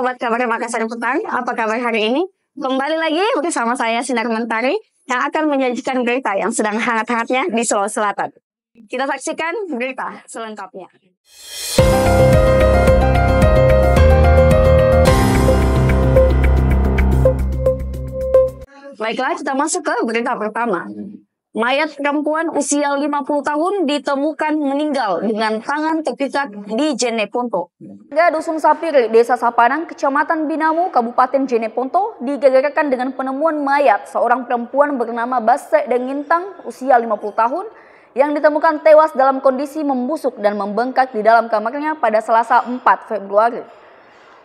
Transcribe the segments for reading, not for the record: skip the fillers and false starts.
Sobat Kabar Makassar Petang, apa kabar hari ini? Kembali lagi bersama saya Sinar Mentari yang akan menyajikan berita yang sedang hangat-hangatnya di Sulawesi Selatan. Kita saksikan berita selengkapnya. Baiklah, kita masuk ke berita pertama. Mayat perempuan usia 50 tahun ditemukan meninggal dengan tangan terikat di Jeneponto. Warga Dusun Sapiri, Desa Sapanang, Kecamatan Binamu, Kabupaten Jeneponto digegerkan dengan penemuan mayat seorang perempuan bernama Basse Dengintang usia 50 tahun yang ditemukan tewas dalam kondisi membusuk dan membengkak di dalam kamarnya pada Selasa 4 Februari.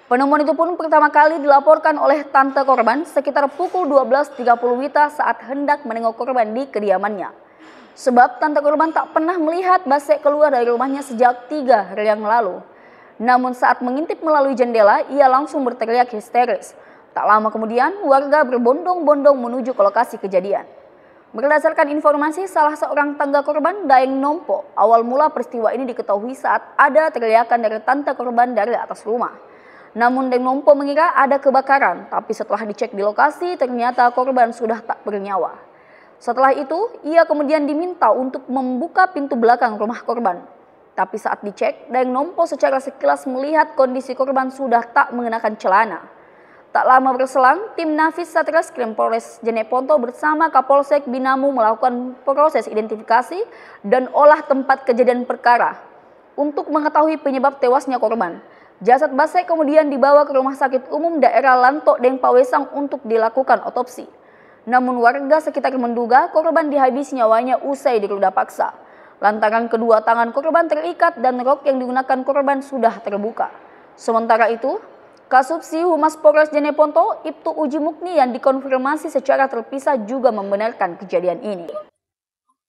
Penemuan itu pun pertama kali dilaporkan oleh tante korban sekitar pukul 12.30 WITA saat hendak menengok korban di kediamannya. Sebab tante korban tak pernah melihat Basse keluar dari rumahnya sejak 3 hari yang lalu. Namun saat mengintip melalui jendela, ia langsung berteriak histeris. Tak lama kemudian, warga berbondong-bondong menuju ke lokasi kejadian. Berdasarkan informasi salah seorang tangga korban, Daeng Nompo, awal mula peristiwa ini diketahui saat ada teriakan dari tante korban dari atas rumah. Namun Daeng Nompo mengira ada kebakaran, tapi setelah dicek di lokasi ternyata korban sudah tak bernyawa. Setelah itu, ia kemudian diminta untuk membuka pintu belakang rumah korban. Tapi saat dicek, Daeng Nompo secara sekilas melihat kondisi korban sudah tak mengenakan celana. Tak lama berselang, tim Nafis Satreskrim Polres Jeneponto bersama Kapolsek Binamu melakukan proses identifikasi dan olah tempat kejadian perkara untuk mengetahui penyebab tewasnya korban. Jasad Basse kemudian dibawa ke Rumah Sakit Umum Daerah Lanto Deng Pawesang untuk dilakukan otopsi. Namun warga sekitar menduga korban dihabisi nyawanya usai diruda paksa. Lantaran kedua tangan korban terikat dan rok yang digunakan korban sudah terbuka. Sementara itu, Kasubsi Humas Polres Jeneponto, Ibtu Uji Mukni yang dikonfirmasi secara terpisah juga membenarkan kejadian ini.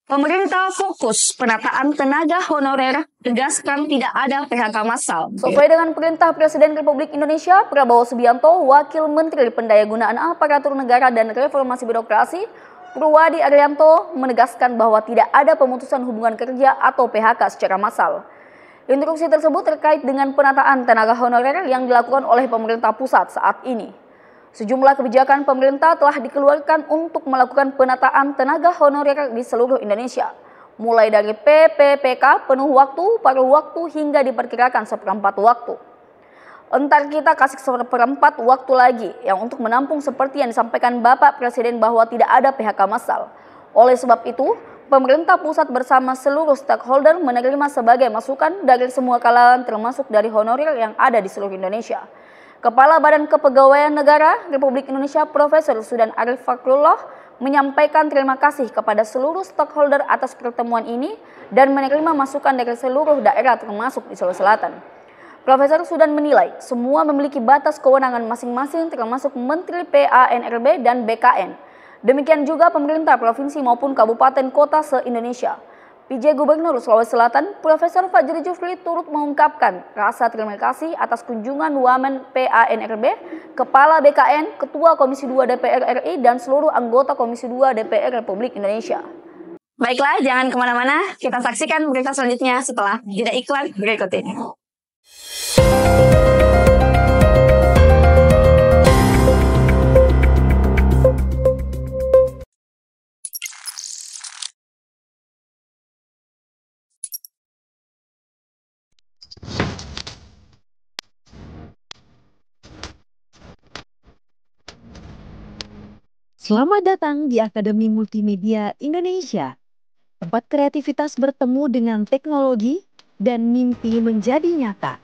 Pemerintah fokus penataan tenaga honorer, tegaskan tidak ada PHK massal. Sesuai dengan perintah Presiden Republik Indonesia, Prabowo Subianto, Wakil Menteri Pendayagunaan Aparatur Negara dan Reformasi Birokrasi, Purwadi Arianto, menegaskan bahwa tidak ada pemutusan hubungan kerja atau PHK secara massal. Instruksi tersebut terkait dengan penataan tenaga honorer yang dilakukan oleh pemerintah pusat saat ini. Sejumlah kebijakan pemerintah telah dikeluarkan untuk melakukan penataan tenaga honorer di seluruh Indonesia, mulai dari PPPK penuh waktu, paruh waktu hingga diperkirakan seperempat waktu. Entar kita kasih seperempat waktu lagi yang untuk menampung seperti yang disampaikan Bapak Presiden bahwa tidak ada PHK massal. Oleh sebab itu, pemerintah pusat bersama seluruh stakeholder menerima sebagai masukan dari semua kalangan termasuk dari honorer yang ada di seluruh Indonesia. Kepala Badan Kepegawaian Negara Republik Indonesia Profesor Sudan Arif Fakrullah menyampaikan terima kasih kepada seluruh stakeholder atas pertemuan ini dan menerima masukan dari seluruh daerah termasuk di Sulawesi Selatan. Profesor Sudan menilai semua memiliki batas kewenangan masing-masing termasuk Menteri PANRB dan BKN. Demikian juga pemerintah provinsi maupun kabupaten kota se-Indonesia. PJ Gubernur Sulawesi Selatan, Profesor Fajri Jufri turut mengungkapkan rasa terima kasih atas kunjungan Wamen PANRB, Kepala BKN, Ketua Komisi 2 DPR RI, dan seluruh anggota Komisi 2 DPR Republik Indonesia. Baiklah, jangan kemana-mana, kita saksikan berita selanjutnya setelah jeda iklan berikut ini. Selamat datang di Akademi Multimedia Indonesia, tempat kreativitas bertemu dengan teknologi dan mimpi menjadi nyata.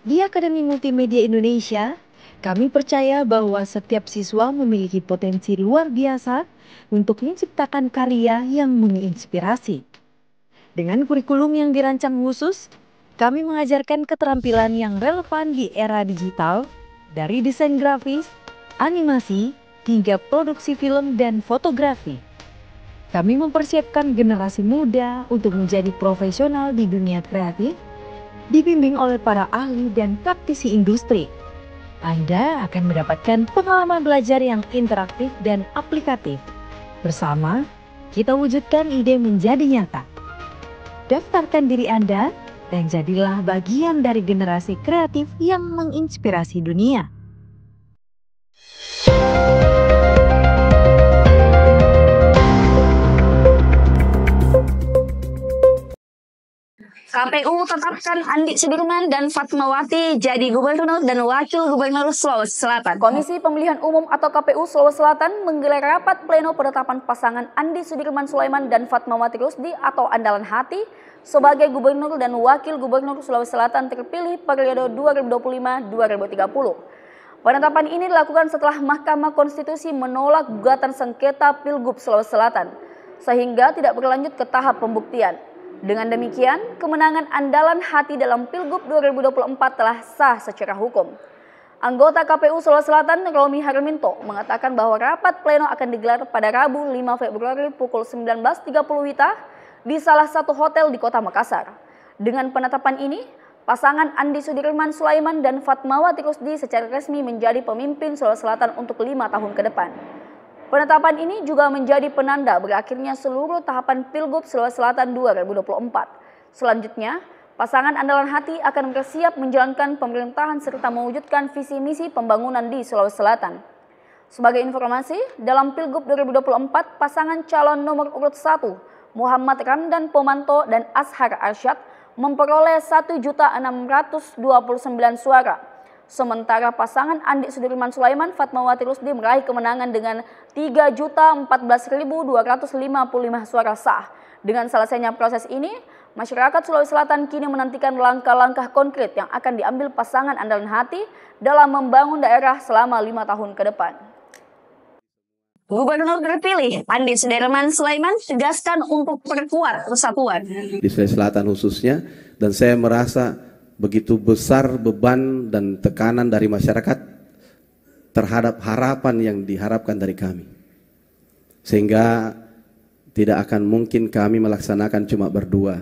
Di Akademi Multimedia Indonesia, kami percaya bahwa setiap siswa memiliki potensi luar biasa untuk menciptakan karya yang menginspirasi. Dengan kurikulum yang dirancang khusus, kami mengajarkan keterampilan yang relevan di era digital, dari desain grafis, animasi, hingga produksi film dan fotografi. Kami mempersiapkan generasi muda untuk menjadi profesional di dunia kreatif, dibimbing oleh para ahli dan praktisi industri. Anda akan mendapatkan pengalaman belajar yang interaktif dan aplikatif. Bersama, kita wujudkan ide menjadi nyata. Daftarkan diri Anda dan jadilah bagian dari generasi kreatif yang menginspirasi dunia. KPU tetapkan Andi Sudirman dan Fatmawati jadi gubernur dan wakil gubernur Sulawesi Selatan. Komisi Pemilihan Umum atau KPU Sulawesi Selatan menggelar rapat pleno penetapan pasangan Andi Sudirman Sulaiman dan Fatmawati Rusdi atau Andalan Hati sebagai gubernur dan wakil gubernur Sulawesi Selatan terpilih periode 2025-2030. Penetapan ini dilakukan setelah Mahkamah Konstitusi menolak gugatan sengketa Pilgub Sulawesi Selatan sehingga tidak berlanjut ke tahap pembuktian. Dengan demikian, kemenangan Andalan Hati dalam Pilgub 2024 telah sah secara hukum. Anggota KPU Sulawesi Selatan Romi Harminto mengatakan bahwa rapat pleno akan digelar pada Rabu 5 Februari pukul 19.30 WITA di salah satu hotel di Kota Makassar. Dengan penetapan ini, pasangan Andi Sudirman Sulaiman dan Fatmawati Rusdi secara resmi menjadi pemimpin Sulawesi Selatan untuk 5 tahun ke depan. Penetapan ini juga menjadi penanda berakhirnya seluruh tahapan Pilgub Sulawesi Selatan 2024. Selanjutnya, pasangan Andalan Hati akan bersiap menjalankan pemerintahan serta mewujudkan visi misi pembangunan di Sulawesi Selatan. Sebagai informasi, dalam Pilgub 2024, pasangan calon nomor urut 1, Muhammad Ramdan Pomanto dan Ashar Arsyad memperoleh 1.629 suara. Sementara pasangan Andi Sudirman Sulaiman Fatmawati Rusdi meraih kemenangan dengan 3.014.255 suara sah. Dengan selesainya proses ini, masyarakat Sulawesi Selatan kini menantikan langkah-langkah konkret yang akan diambil pasangan Andalan Hati dalam membangun daerah selama 5 tahun ke depan. Gubernur terpilih Andi Sudirman Sulaiman tegaskan untuk perkuat persatuan di Sulawesi Selatan khususnya, dan saya merasa begitu besar beban dan tekanan dari masyarakat terhadap harapan yang diharapkan dari kami, sehingga tidak akan mungkin kami melaksanakan cuma berdua.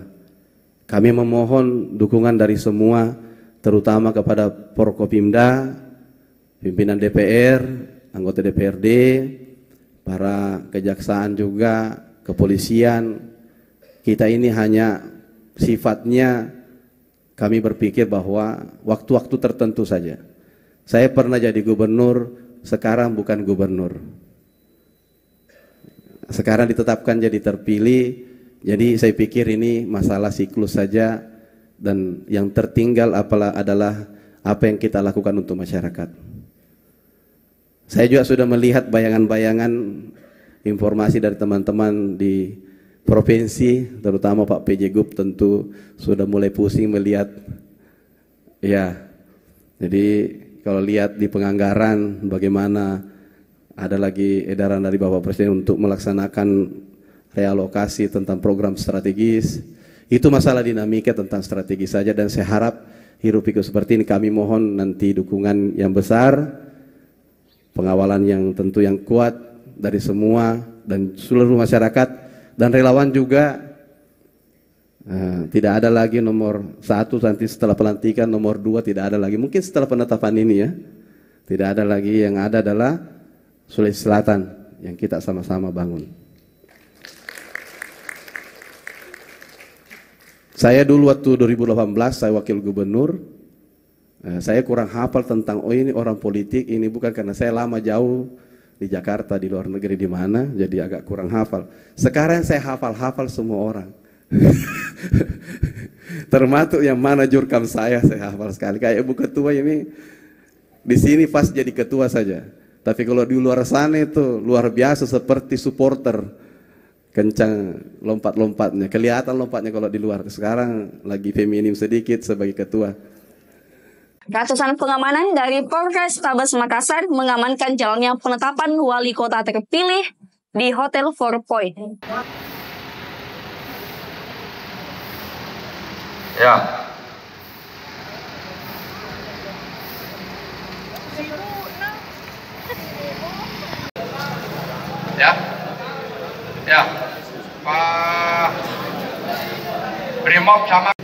Kami memohon dukungan dari semua, terutama kepada Forkopimda, pimpinan DPR, anggota DPRD, para kejaksaan juga, kepolisian. Kita ini hanya sifatnya kami berpikir bahwa waktu-waktu tertentu saja. Saya pernah jadi gubernur, sekarang bukan gubernur. Sekarang ditetapkan jadi terpilih, jadi saya pikir ini masalah siklus saja, dan yang tertinggal adalah apa yang kita lakukan untuk masyarakat. Saya juga sudah melihat bayangan-bayangan informasi dari teman-teman di provinsi, terutama Pak PJ Gub tentu sudah mulai pusing melihat, ya. Jadi kalau lihat di penganggaran bagaimana ada lagi edaran dari Bapak Presiden untuk melaksanakan realokasi tentang program strategis. Itu masalah dinamika tentang strategi saja, dan saya harap hiruk pikuk seperti ini. Kami mohon nanti dukungan yang besar, pengawalan yang tentu yang kuat dari semua dan seluruh masyarakat. Dan relawan juga, tidak ada lagi nomor 1 nanti setelah pelantikan, nomor 2 tidak ada lagi. Mungkin setelah penetapan ini ya, tidak ada lagi. Yang ada adalah Sulawesi Selatan yang kita sama-sama bangun. Saya dulu waktu 2018 saya wakil gubernur, saya kurang hafal tentang ini orang politik, ini bukan karena saya lama jauh di Jakarta, di luar negeri di mana, jadi agak kurang hafal. Sekarang saya hafal semua orang. Termasuk yang mana jurkam saya hafal sekali. Kayak Ibu Ketua ini di sini pas jadi ketua saja. Tapi kalau di luar sana itu luar biasa, seperti supporter. Kencang lompat-lompatnya, kelihatan lompatnya kalau di luar. Sekarang lagi feminim sedikit sebagai ketua. Ratusan pengamanan dari Polres Tabes Makassar mengamankan jalannya penetapan wali kota terpilih di Hotel Four Point. Ya. Ya. Ya. Pak Brimob sama